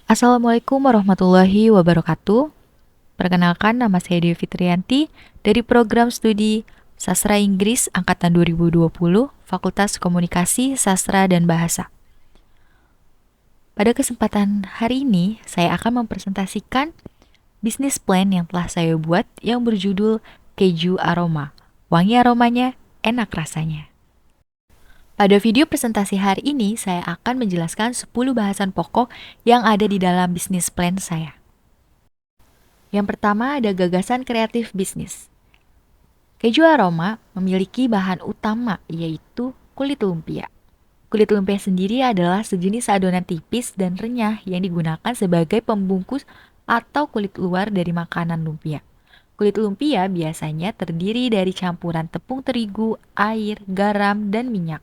Assalamualaikum warahmatullahi wabarakatuh. Perkenalkan, nama saya Dewi Fitrianti dari program studi Sastra Inggris Angkatan 2020, Fakultas Komunikasi, Sastra, dan Bahasa. Pada kesempatan hari ini, saya akan mempresentasikan bisnis plan yang telah saya buat yang berjudul Keju Aroma. Wangi aromanya, enak rasanya. Pada video presentasi hari ini, saya akan menjelaskan 10 bahasan pokok yang ada di dalam bisnis plan saya. Yang pertama ada gagasan kreatif bisnis. Keju aroma memiliki bahan utama yaitu kulit lumpia. Kulit lumpia sendiri adalah sejenis adonan tipis dan renyah yang digunakan sebagai pembungkus atau kulit luar dari makanan lumpia. Kulit lumpia biasanya terdiri dari campuran tepung terigu, air, garam, dan minyak.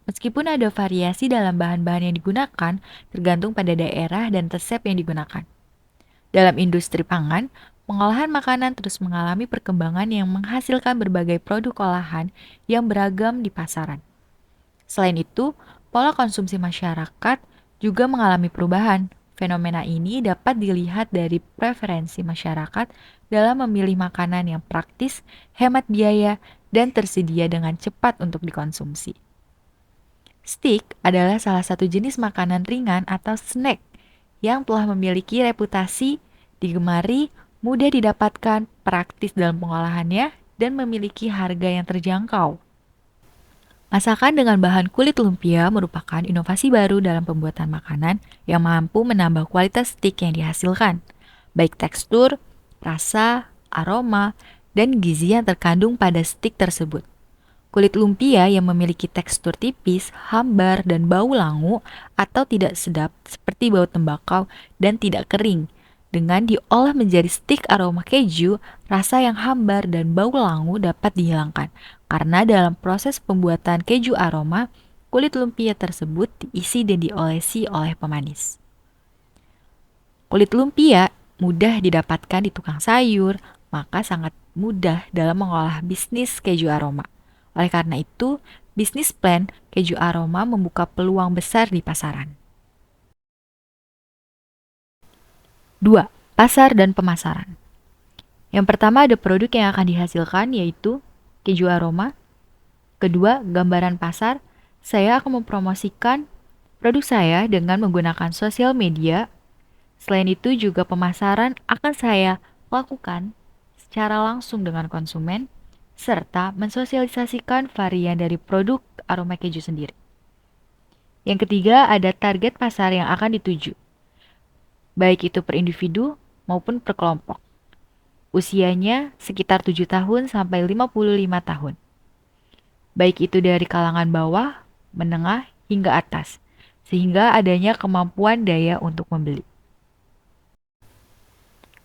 Meskipun ada variasi dalam bahan-bahan yang digunakan, tergantung pada daerah dan resep yang digunakan. Dalam industri pangan, pengolahan makanan terus mengalami perkembangan yang menghasilkan berbagai produk olahan yang beragam di pasaran. Selain itu, pola konsumsi masyarakat juga mengalami perubahan. Fenomena ini dapat dilihat dari preferensi masyarakat dalam memilih makanan yang praktis, hemat biaya, dan tersedia dengan cepat untuk dikonsumsi. Steak adalah salah satu jenis makanan ringan atau snack yang telah memiliki reputasi digemari, mudah didapatkan, praktis dalam pengolahannya, dan memiliki harga yang terjangkau. Masakan dengan bahan kulit lumpia merupakan inovasi baru dalam pembuatan makanan yang mampu menambah kualitas steak yang dihasilkan, baik tekstur, rasa, aroma, dan gizi yang terkandung pada steak tersebut. Kulit lumpia yang memiliki tekstur tipis, hambar, dan bau langu atau tidak sedap seperti bau tembakau dan tidak kering. Dengan diolah menjadi stik aroma keju, rasa yang hambar dan bau langu dapat dihilangkan. Karena dalam proses pembuatan keju aroma, kulit lumpia tersebut diisi dan diolesi oleh pemanis. Kulit lumpia mudah didapatkan di tukang sayur, maka sangat mudah dalam mengolah bisnis keju aroma. Oleh karena itu, bisnis plan keju aroma membuka peluang besar di pasaran. 2. Pasar dan pemasaran. Yang pertama ada produk yang akan dihasilkan yaitu keju aroma. Kedua, gambaran pasar. Saya akan mempromosikan produk saya dengan menggunakan sosial media. Selain itu juga pemasaran akan saya lakukan secara langsung dengan konsumen, serta mensosialisasikan varian dari produk aroma keju sendiri. Yang ketiga, ada target pasar yang akan dituju, baik itu per individu maupun per kelompok. Usianya sekitar 7 tahun sampai 55 tahun. Baik itu dari kalangan bawah, menengah, hingga atas, sehingga adanya kemampuan daya untuk membeli.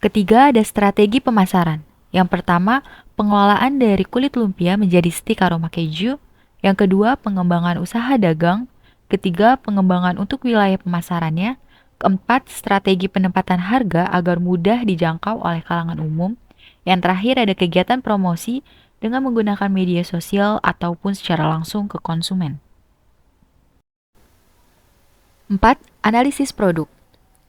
Ketiga, ada strategi pemasaran. Yang pertama, pengelolaan dari kulit lumpia menjadi stik aroma keju. Yang kedua, pengembangan usaha dagang. Ketiga, pengembangan untuk wilayah pemasarannya. Keempat, strategi penempatan harga agar mudah dijangkau oleh kalangan umum. Yang terakhir, ada kegiatan promosi dengan menggunakan media sosial ataupun secara langsung ke konsumen. 4. Analisis produk.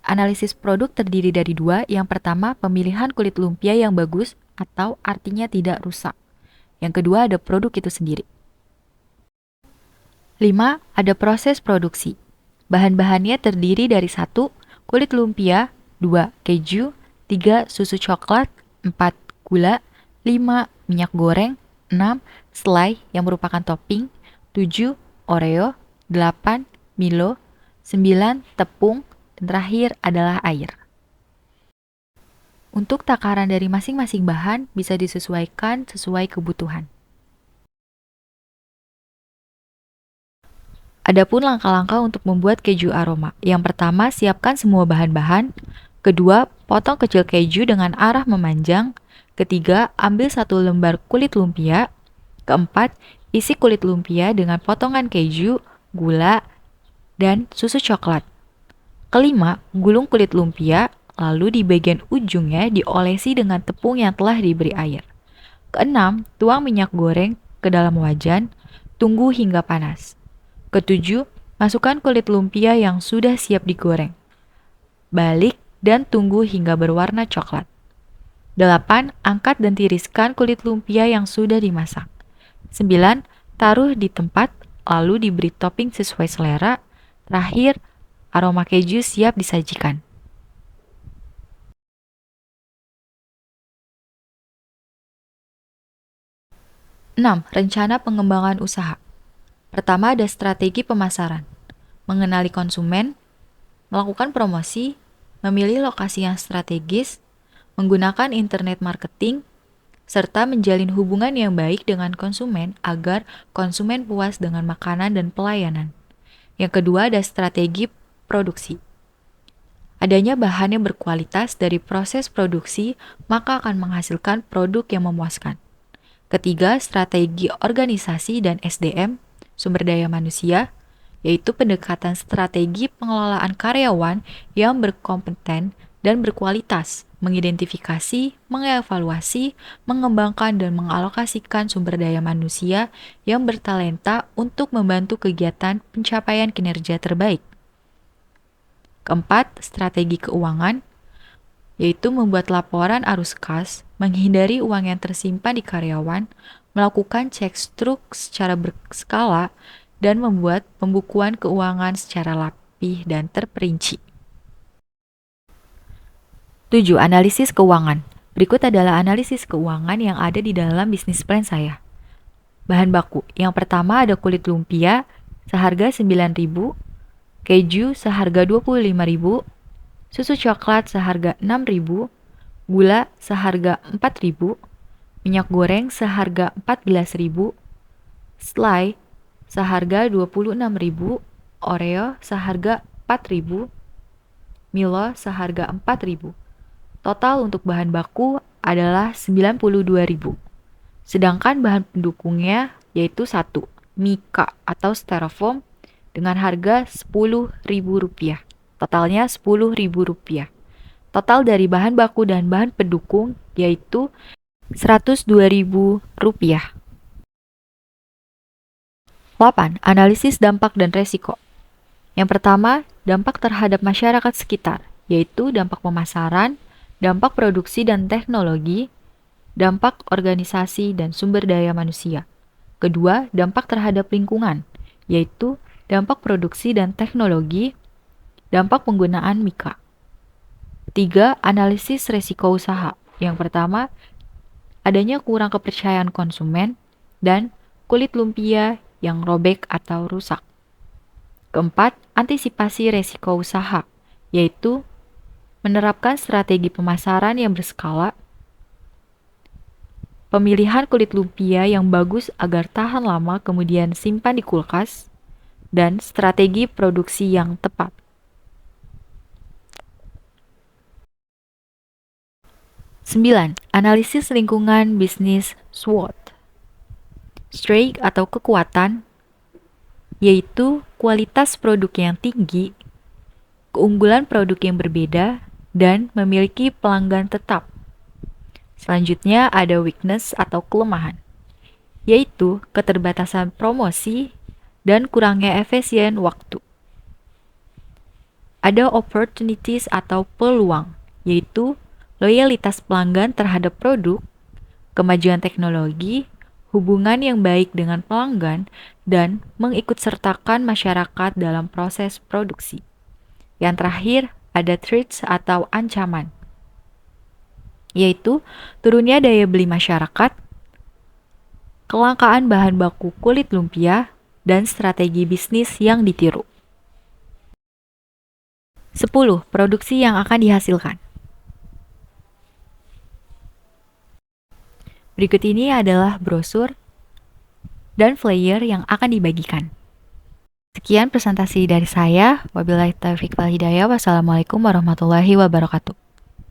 Analisis produk terdiri dari dua. Yang pertama, pemilihan kulit lumpia yang bagus atau artinya tidak rusak. Yang kedua, ada produk itu sendiri. 5. Ada proses produksi. Bahan-bahannya terdiri dari 1. Kulit lumpia, 2. Keju, 3. Susu coklat, 4. Gula, 5. Minyak goreng, 6. Selai yang merupakan topping, 7. Oreo, 8. Milo, 9. Tepung, dan terakhir adalah air. Untuk takaran dari masing-masing bahan bisa disesuaikan sesuai kebutuhan. Adapun langkah-langkah untuk membuat keju aroma. Yang pertama, siapkan semua bahan-bahan. Kedua, potong kecil keju dengan arah memanjang. Ketiga, ambil 1 lembar kulit lumpia. Keempat, isi kulit lumpia dengan potongan keju, gula, dan susu coklat. Kelima, gulung kulit lumpia, lalu di bagian ujungnya diolesi dengan tepung yang telah diberi air. Keenam, tuang minyak goreng ke dalam wajan, tunggu hingga panas. Ketujuh, masukkan kulit lumpia yang sudah siap digoreng. balik, dan tunggu hingga berwarna coklat. 8. Angkat dan tiriskan kulit lumpia yang sudah dimasak. 9. Taruh di tempat, lalu diberi topping sesuai selera. Terakhir, aroma keju siap disajikan. Enam, rencana pengembangan usaha. Pertama ada strategi pemasaran, mengenali konsumen, melakukan promosi, memilih lokasi yang strategis, menggunakan internet marketing, serta menjalin hubungan yang baik dengan konsumen agar konsumen puas dengan makanan dan pelayanan. Yang kedua ada strategi produksi. Adanya bahan yang berkualitas dari proses produksi, maka akan menghasilkan produk yang memuaskan. Ketiga, strategi organisasi dan SDM, sumber daya manusia, yaitu pendekatan strategi pengelolaan karyawan yang berkompeten dan berkualitas, mengidentifikasi, mengevaluasi, mengembangkan, dan mengalokasikan sumber daya manusia yang bertalenta untuk membantu kegiatan pencapaian kinerja terbaik. Keempat, strategi keuangan, yaitu membuat laporan arus kas, menghindari uang yang tersimpan di karyawan, melakukan cek struk secara berskala, dan membuat pembukuan keuangan secara rapih dan terperinci. 7. Analisis keuangan. Berikut adalah analisis keuangan yang ada di dalam bisnis plan saya. Bahan baku. Yang pertama ada kulit lumpia seharga 9.000, keju seharga 25.000, susu coklat seharga 6.000, gula seharga 4.000, minyak goreng seharga 14.000, selai seharga 26.000, Oreo seharga 4.000, Milo seharga 4.000. Total untuk bahan baku adalah 92.000. Sedangkan bahan pendukungnya yaitu 1. Mika atau styrofoam dengan harga Rp10.000. Totalnya Rp10.000. Total dari bahan baku dan bahan pendukung yaitu Rp102.000. 8. Analisis dampak dan resiko. Yang pertama, dampak terhadap masyarakat sekitar, yaitu dampak pemasaran, dampak produksi dan teknologi, dampak organisasi dan sumber daya manusia. Kedua, dampak terhadap lingkungan, yaitu dampak produksi dan teknologi, dampak penggunaan Mika. 3. Analisis resiko usaha. Yang pertama, adanya kurang kepercayaan konsumen dan kulit lumpia yang robek atau rusak. Keempat, antisipasi resiko usaha, yaitu menerapkan strategi pemasaran yang berskala, pemilihan kulit lumpia yang bagus agar tahan lama kemudian simpan di kulkas, dan strategi produksi yang tepat. 9. Analisis lingkungan bisnis SWOT. Strength atau kekuatan, yaitu kualitas produk yang tinggi, keunggulan produk yang berbeda, dan memiliki pelanggan tetap. Selanjutnya ada weakness atau kelemahan, yaitu keterbatasan promosi dan kurangnya efisien waktu. Ada opportunities atau peluang, yaitu loyalitas pelanggan terhadap produk, kemajuan teknologi, hubungan yang baik dengan pelanggan, dan mengikutsertakan masyarakat dalam proses produksi. Yang terakhir, ada threats atau ancaman, yaitu turunnya daya beli masyarakat, kelangkaan bahan baku kulit lumpia, dan strategi bisnis yang ditiru. 10. Produksi yang akan dihasilkan. Berikut ini adalah brosur dan flyer yang akan dibagikan. Sekian presentasi dari saya. Wabillahi taufiq wal hidayah. Wassalamualaikum warahmatullahi wabarakatuh.